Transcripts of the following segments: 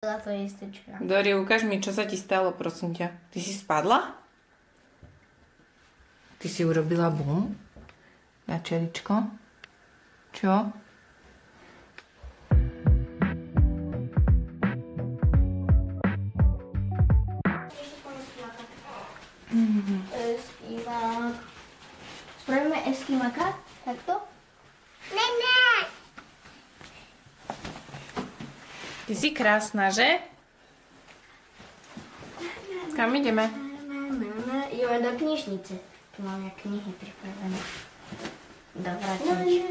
To jistečka. Dori, ukáž mi, čo sa ti stalo, prosím ťa. Ty si spadla? Ty si urobila bum? Na čeličko? Čo? Eskimák. Spravíme eskimáka? Takto? Ne. Ty si krásna, že? Kam ideme? Ideme do knižnice. Tu máme knihy pripravené. Do vratničky.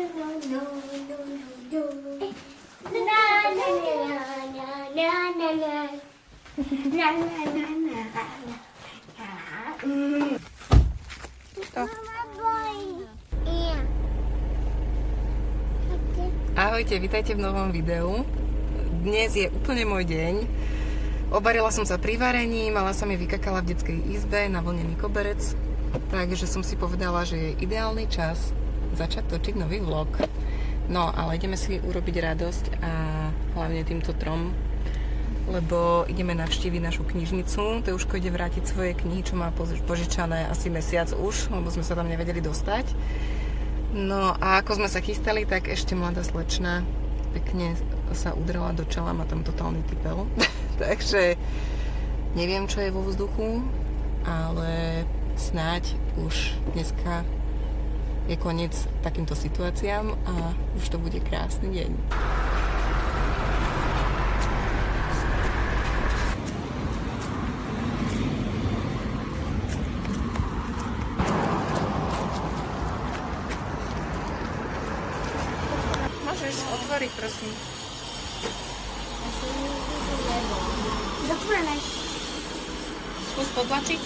Ahojte, vítajte v novom videu. Dnes je úplne môj deň. Obarila som sa pri varení, mala sa mi vykakala v detskej izbe na vlnený koberec, takže som si povedala, že je ideálny čas začať točiť nový vlog. No, ale ideme si urobiť radosť a hlavne týmto trom, lebo ideme navštíviť našu knižnicu. Teuško ide vrátiť svoje knihy, čo má požičané asi mesiac už, lebo sme sa tam nevedeli dostať. No a ako sme sa chystali, tak ešte mladá slečna pekne sa udrela do čela, má tam totálny typel. Takže neviem, čo je vo vzduchu, ale snáď už dneska je koniec takýmto situáciám a už to bude krásny deň. Môžeš otvoriť, prosím. Zatvorené. Skús potlačiť.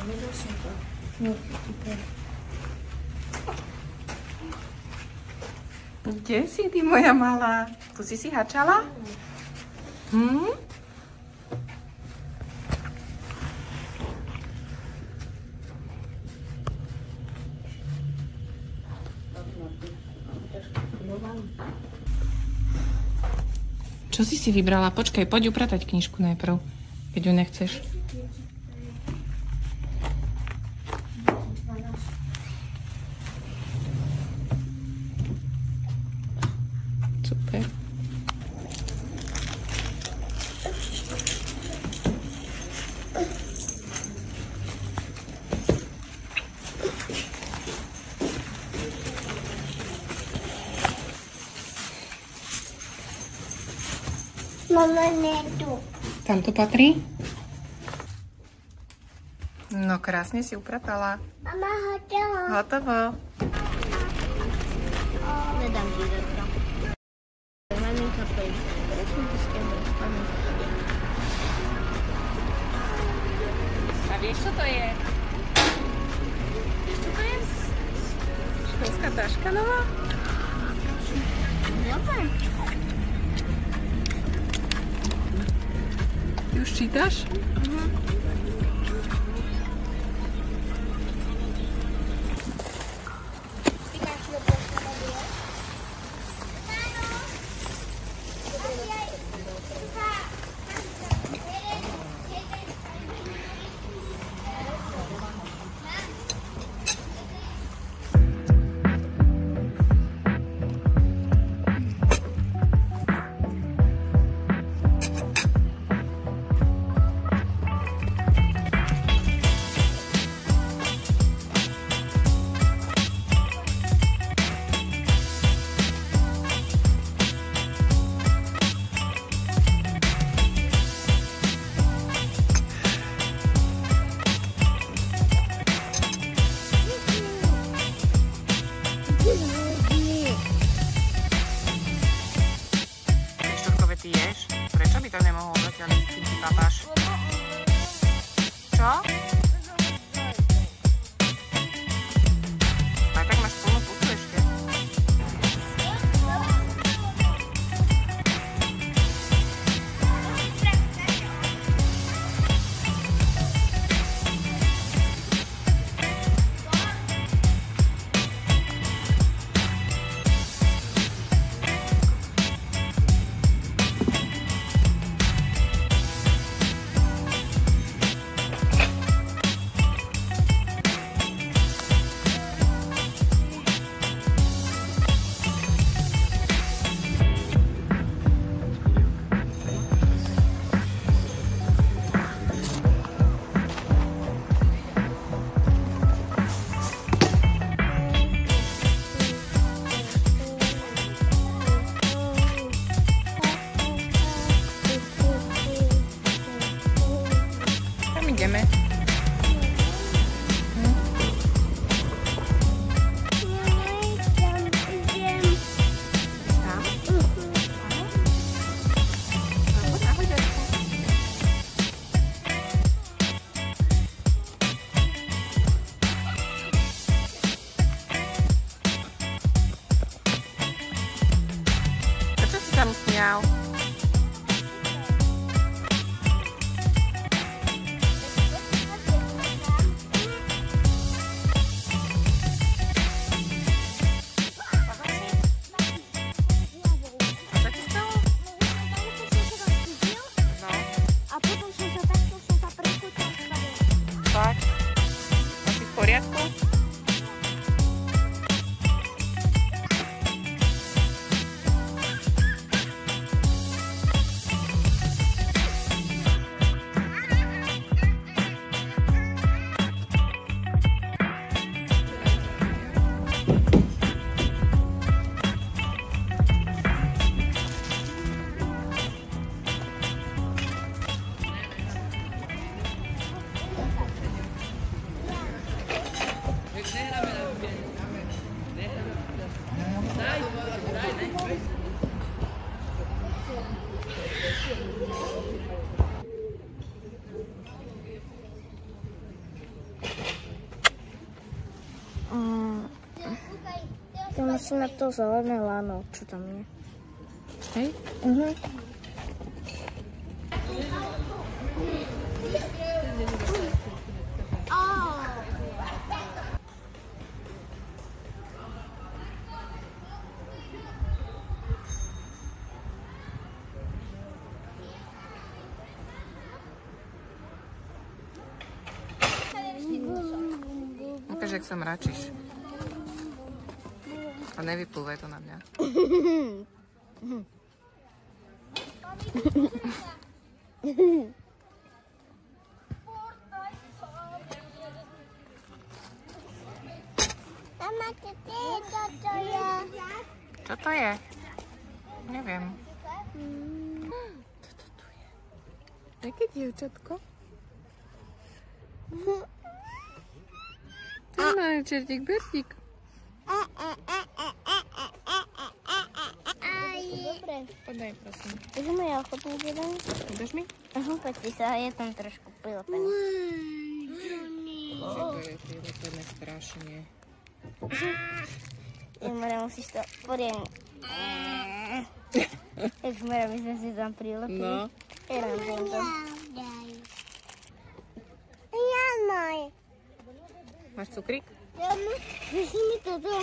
Vedel som to. No, super. Kde si ty, moja malá? Tu si hačala? Čo si vybrala? Počkaj, poď upratať knižku najprv, keď ju nechceš. Super. Mama, nie tu. Tam to patrí? No, krásne si upratala. Mama, hotovo. Hotovo. Nedám ti dobro. Maminka pejde. Prosím ti s tebou. A vieš, čo to je? Vieš, čo to je? Školská taška nová? Dobre. Ty už čítaš? tam smial. Fakt? Asi v poriadku? To musíme to zelené lano, čo tam je. Hej? Ukáž, jak sa mračíš. A nevyplúvaj to na mňa. Mama, čo to je? Čo to je? Neviem. Čo to tu je? Jaké dievčatko? Áno, čertík, bertík. Dobre. Podaj, prosím. Môžeme ja ochotnúť jeden? Dáš mi? Aha, poďte sa, je tam trošku prilepený. Že to je prilepené strašne. Mara, musíš to poriadne. Jak Mara, my sme si tam prilepili. No. Ja nám to. Ja maj. Máš cukrík? Ja maj. Vyšli mi toto.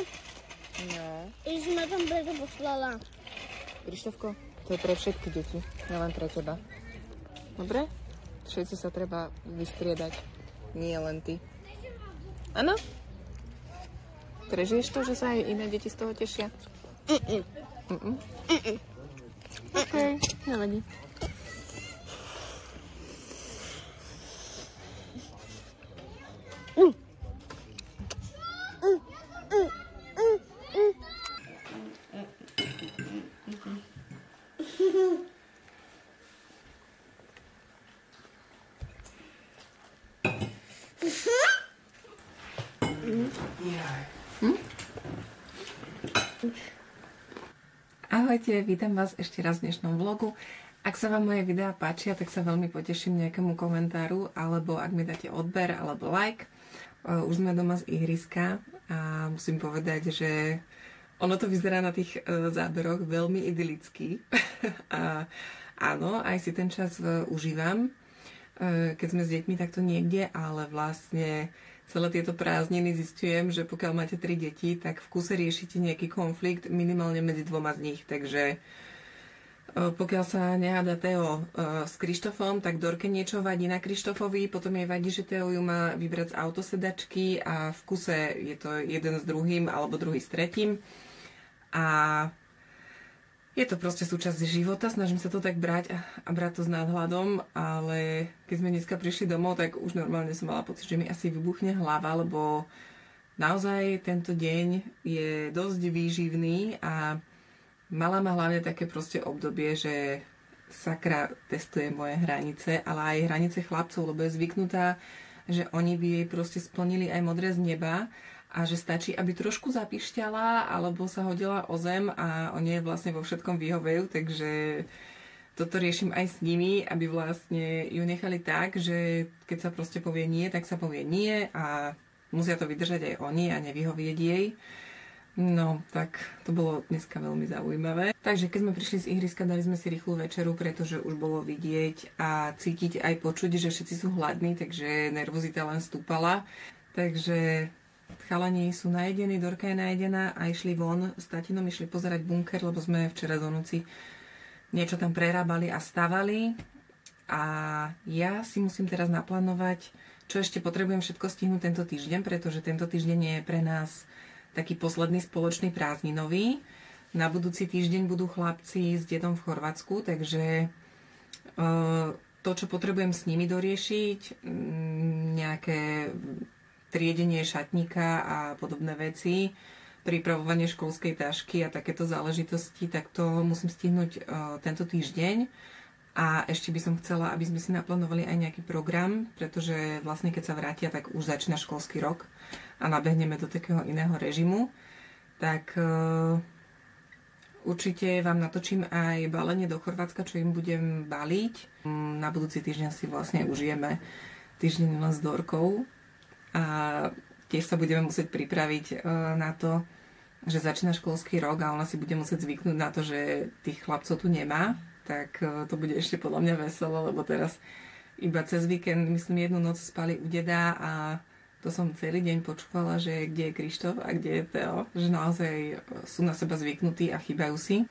No. Už ma tam preto poslala. Krištofko, to je pre všetky deti, nielen pre teba. Dobre? Všetci sa treba vystriedať, nie len ty. Áno? Prežiješ to, že sa aj iné deti z toho tešia? OK, nevadí. Ahojte, vítam vás ešte raz v dnešnom vlogu. Ak sa vám moje videá páčia, tak sa veľmi poteším nejakému komentáru, alebo ak mi dáte odber, alebo like. Už sme doma z ihriska a musím povedať, že ono to vyzerá na tých záberoch veľmi idylicky. A áno, aj si ten čas užívam, keď sme s deťmi takto niekde, ale vlastne celé tieto prázdniny zistujem, že pokiaľ máte 3 deti, tak v kuse riešite nejaký konflikt minimálne medzi dvoma z nich. Takže pokiaľ sa neháda Teo s Krištofom, tak Dorke niečo vadí na Krištofovi, potom jej vadí, že Teo ju má vybrať z autosedačky a v kuse je to jeden s druhým alebo druhý s tretím. A je to proste súčasť života, snažím sa to tak brať a brať to s nadhľadom, ale keď sme dneska prišli domov, tak už normálne som mala pocit, že mi asi vybuchne hlava, lebo naozaj tento deň je dosť výživný a mala ma hlavne také proste obdobie, že sakra testuje moje hranice, ale aj hranice chlapcov, lebo je zvyknutá, že oni by jej proste splnili aj modré z neba, a že stačí, aby trošku zapišťala alebo sa hodila o zem a oni vlastne vo všetkom vyhovejú, takže toto riešim aj s nimi, aby vlastne ju nechali tak, že keď sa proste povie nie, tak sa povie nie a musia to vydržať aj oni a nevyhovieť jej. No, tak to bolo dneska veľmi zaujímavé. Takže keď sme prišli z ihriska, dali sme si rýchlu večeru, pretože už bolo vidieť a cítiť aj počuť, že všetci sú hladní, takže nervozita len stúpala. Takže chalani sú najedení, Dorka je najedená a išli von. S tatinom išli pozerať bunker, lebo sme včera do noci niečo tam prerábali a stavali. A ja si musím teraz naplánovať, čo ešte potrebujem všetko stihnúť tento týždeň, pretože tento týždeň je pre nás taký posledný spoločný prázdninový. Na budúci týždeň budú chlapci s dedom v Chorvátsku, takže to, čo potrebujem s nimi doriešiť, nejaké triedenie šatníka a podobné veci, pripravovanie školskej tašky a takéto záležitosti, tak to musím stihnúť tento týždeň. A ešte by som chcela, aby sme si naplánovali aj nejaký program, pretože vlastne keď sa vrátia, tak už začína školský rok a nabehneme do takého iného režimu. Tak určite vám natočím aj balenie do Chorvátska, čo im budem baliť. Na budúci týždeň si vlastne užijeme týždeň len s Dorkou a tiež sa budeme musieť pripraviť na to, že začína školský rok a ona si bude musieť zvyknúť na to, že tých chlapcov tu nemá. Tak to bude ešte podľa mňa veselo, lebo teraz iba cez víkend, myslím, jednu noc spali u deda a to som celý deň počúvala, že kde je Krištof a kde je Teo, že naozaj sú na seba zvyknutí a chýbajú si.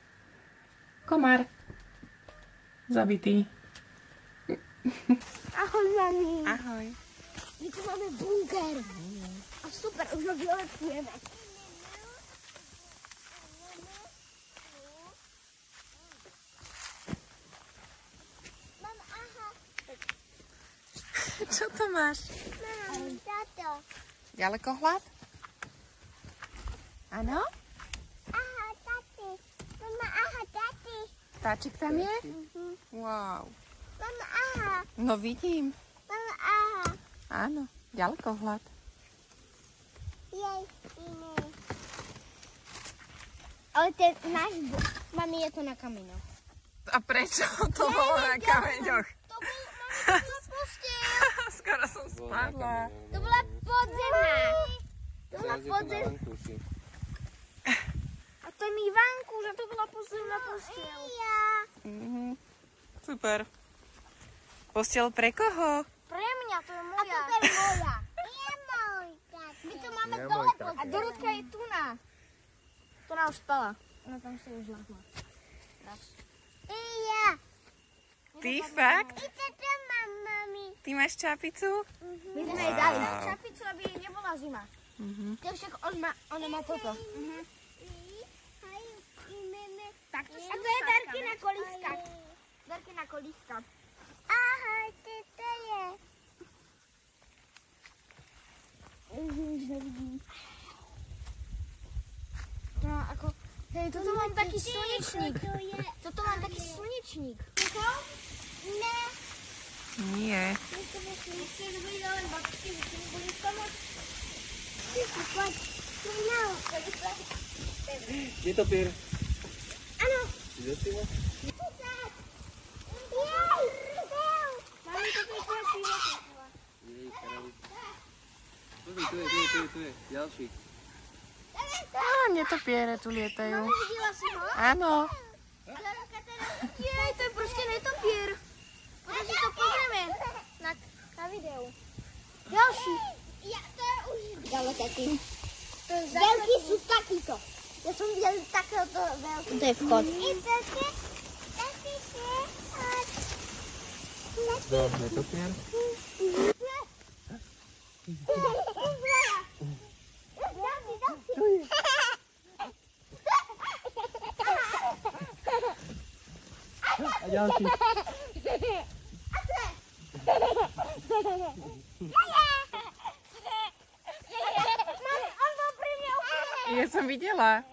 Komár. Zabitý. Ahoj, mami. Ahoj. My tu máme bunker. A super, už ho vylepšujeme. Čo to máš? Táto. Ďalekohľad? Áno? Aha, tati. Mama, aha, tati. Vtáčik tam je? Wow. Mama, aha. No vidím. Mama, aha. Áno, ďalekohľad. Jej, iný. Ale ten náš... Mami, je to na kameňoch. A prečo to bolo na kameňoch? To bol... Mami, to spustil. Skoro som spadla. To bola podzemná. To bola podzemná. A to je mi vankúš, a to bola podzemná posteľ. Super. Posteľ pre koho? Pre mňa, to je moja. A to je moja. Je môj, tati. My to máme dole podzemná. A Dorotka je tu na. To ona už spala. Ona tam si už lahla. I ja. Ty fakt? I toto mám, mami. Ty máš čapicu? My sme jej dali čapicu, aby jej nebola zima. To však ona má toto. Tak to a to je Darkina kolíska. Darkina kolíska. Ahoj, to je. No, ako... Hej, toto mám taký slnečník. Toto mám taký slnečník. Ne. Nie. Je to pier? Áno. Ide si ho? Mami, toto je tvoja píva. Jej, karavica. Tu je, ďalší. Netopiere tu lietajú. Mami, videla si ho? Áno. Jej, to je proste netopier. Potom si to pozrieme na videu. Ďalší. Ja, to je už... Ďalej taký. Veľký sú takýto. Ja som videl takéhoto veľký. To je vchod. I také, taký je vchod. Netopier? A ďalší. Ja som videla.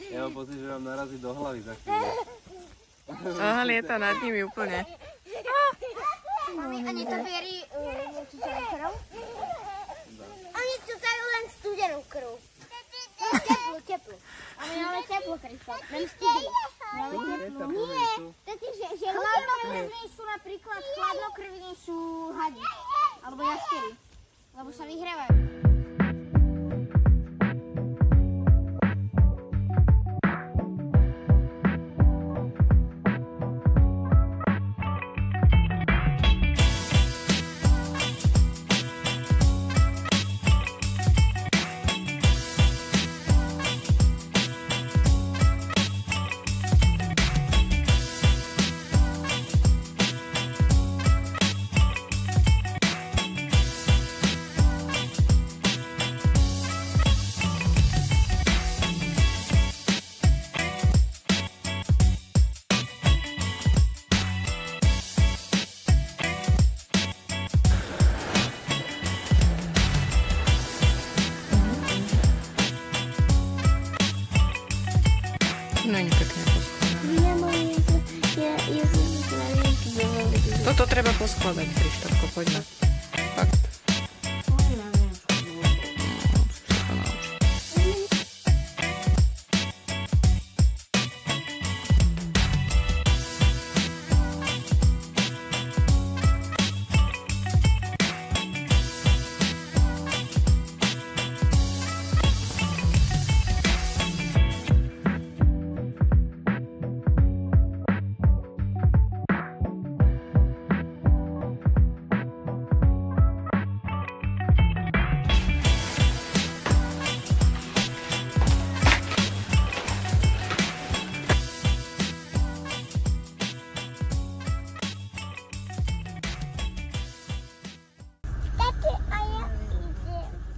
Ja mám pocit, že vám narazí do hlavy za chvíľu. Aha, lieta nad nimi úplne. Mami, oni to vieri necúcajú krv? Oni cúcajú len studenú krv. Teplú. A my máme teplú krv. Len studenú. Máme teplú. Nie, že chladnokrvní sú napríklad, chladnokrvní sú hadi. Alebo jaštery. Lebo sa vyhrávajú. není pekne poskladané. Toto treba poskladať, Krištofko, poďme. Fakt.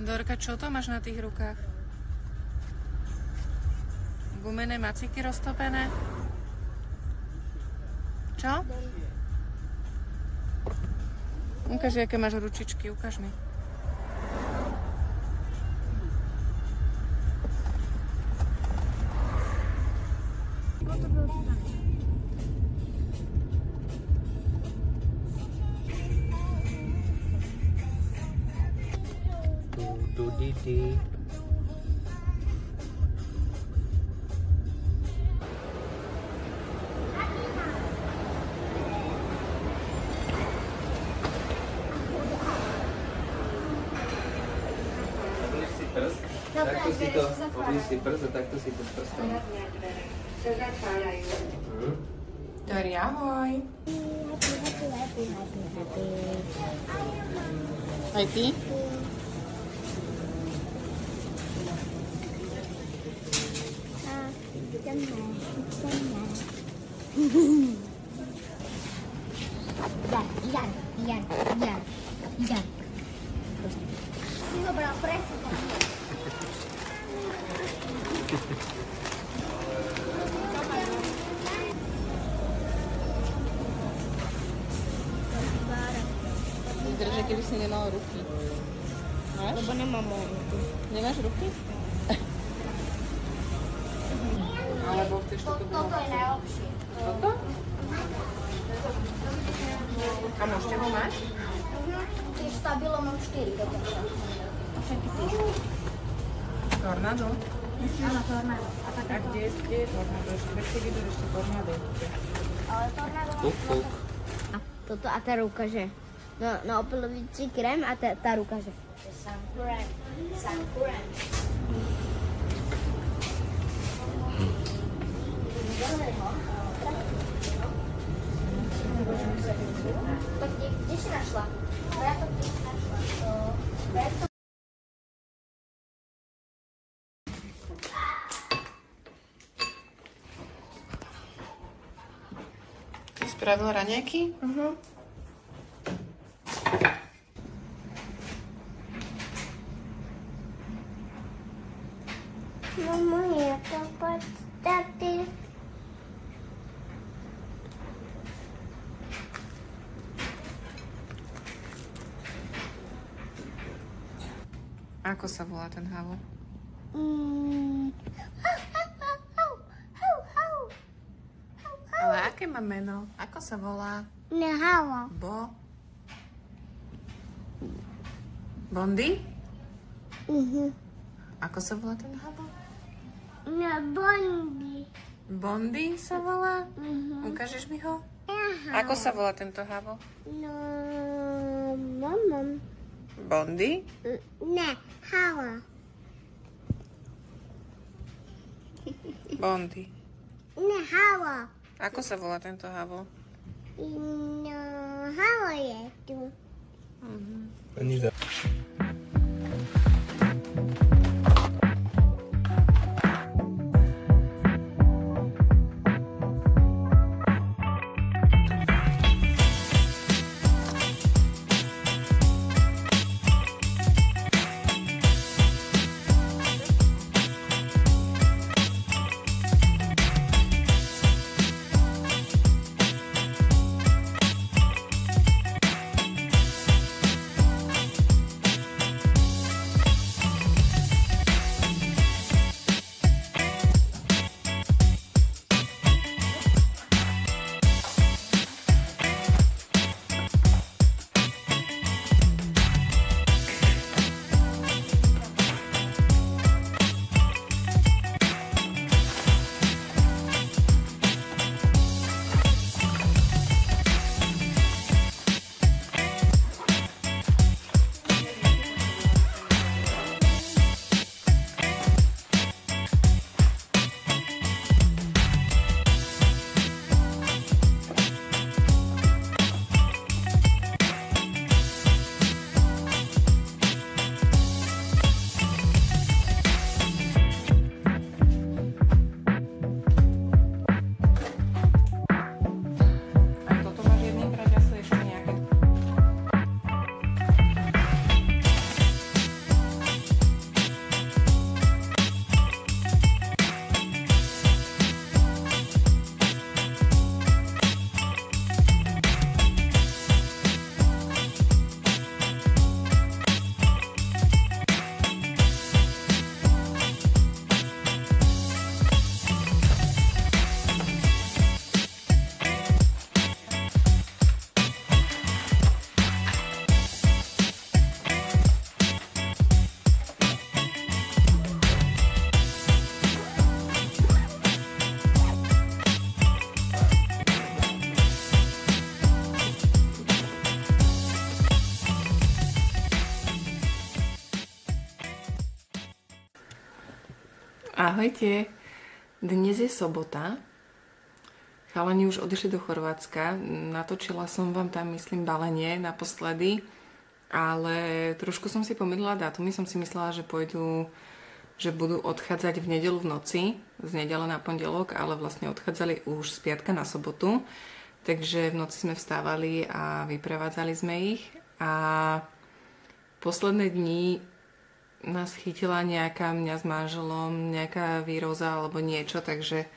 Dorka, čo to máš na tých rukách? Gumené maciky roztopené? Čo? Ukáž, aké máš ručičky, ukáž mi. Didi. Takto si to, oblíž si prst a takto si to s prstom. Dori, ahoj. Aj ty? Jan. Si zobral presne. Vyzerá, že keby si nemal ruky. Máš? Lebo nemám ruky. Nemáš ruky? Alebo chceš toto bylo? Toto je najlepšie. Toto? A môžete ho mať? Tiež Stabilo mám 4 dokonca. A všetky píšu. Tornado? Áno, Tornado. A kde je Tornado? Ešte si vidíš ešte Tornado. Ale Tornado... Kuk. A toto a tá ruka, že... No opilovicí krém a tá ruka, že... Sunkrém. Tak kde si našla? Ja to kde si našla? Ty spravil raňajky? Mama, je to podstaty. Ako sa volá ten havo? Ale aké má meno? Ako sa volá? Nehalo. Bondy? Ako sa volá ten havo? Na Bondy. Bondy sa volá? Ukážeš mi ho? Ako sa volá tento havo? No, mamam. Bondy? Ne, halo. Bondy. Ne, halo. Ako sa volá tento havo? No, halo je tu. Ani Ahojte, dnes je sobota, chalani už odišli do Chorvátska, natočila som vám tam, myslím, balenie naposledy, ale trošku som si pomýlila dátumy, som si myslela, že budú odchádzať v nedeľu v noci, z nedele na pondelok, ale vlastne odchádzali už z piatka na sobotu, takže v noci sme vstávali a vyprevádzali sme ich a posledné dni nás chytila mňa s manželom, nejaká výroza alebo niečo, takže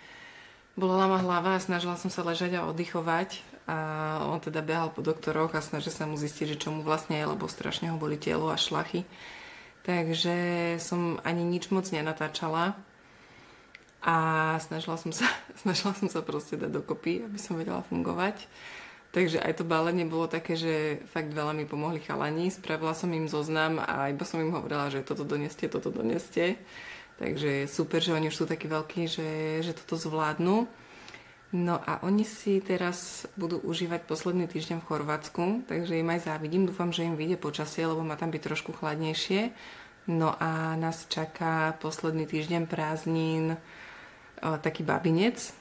bola ma hlava a snažila som sa ležať a oddychovať a on teda behal po doktoroch a snažil sa mu zistiť, že čo mu vlastne je, lebo strašne ho boli telo a šlachy. Takže som ani nič moc nenatáčala a snažila som sa proste dať dokopy, aby som vedela fungovať. Takže aj to balenie bolo také, že fakt veľa mi pomohli chalani. Spravila som im zoznam a iba som im hovorila, že toto doneste. Takže super, že oni už sú takí veľkí, že toto zvládnu. No a oni si teraz budú užívať posledný týždeň v Chorvátsku, takže im aj závidím. Dúfam, že im vyjde počasie, lebo má tam byť trošku chladnejšie. No a nás čaká posledný týždeň prázdnin taký babinec,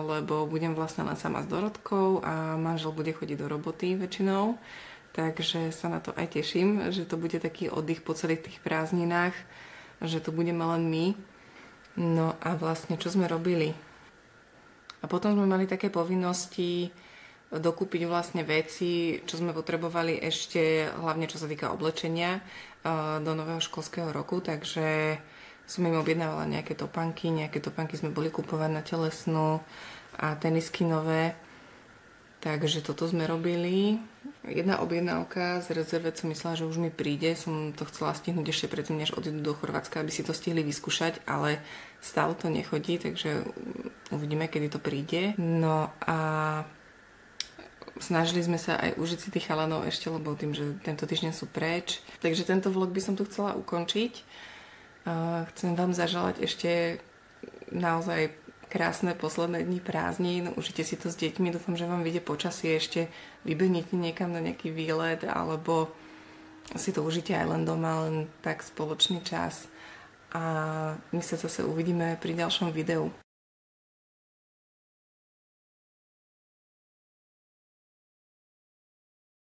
lebo budem vlastne len sama s Dorotkou a manžel bude chodiť do roboty väčšinou, takže sa na to aj teším, že to bude taký oddych po celých tých prázdninách, že to budeme len my. No a vlastne čo sme robili? A potom sme mali také povinnosti dokúpiť vlastne veci, čo sme potrebovali ešte, hlavne čo sa týka oblečenia do nového školského roku, takže som im objednávala nejaké topánky sme boli kupovať na telesnú a tenisky nové. Takže toto sme robili. Jedna objednávka z rezerve som myslela, že už mi príde. Som to chcela stihnúť ešte predtým, než odídu do Chorvátska, aby si to stihli vyskúšať, ale stále to nechodí, takže uvidíme, kedy to príde. No a snažili sme sa aj užiť si tých chalanov ešte, lebo tým, že tento týždeň sú preč. Takže tento vlog by som tu chcela ukončiť. Chcem vám zaželať ešte naozaj krásne posledné dni prázdnin. Užite si to s deťmi. Dúfam, že vám vyjde počasie ešte. Vybehnite niekam na nejaký výlet alebo si to užite aj len doma, len tak spoločný čas. A my sa zase uvidíme pri ďalšom videu.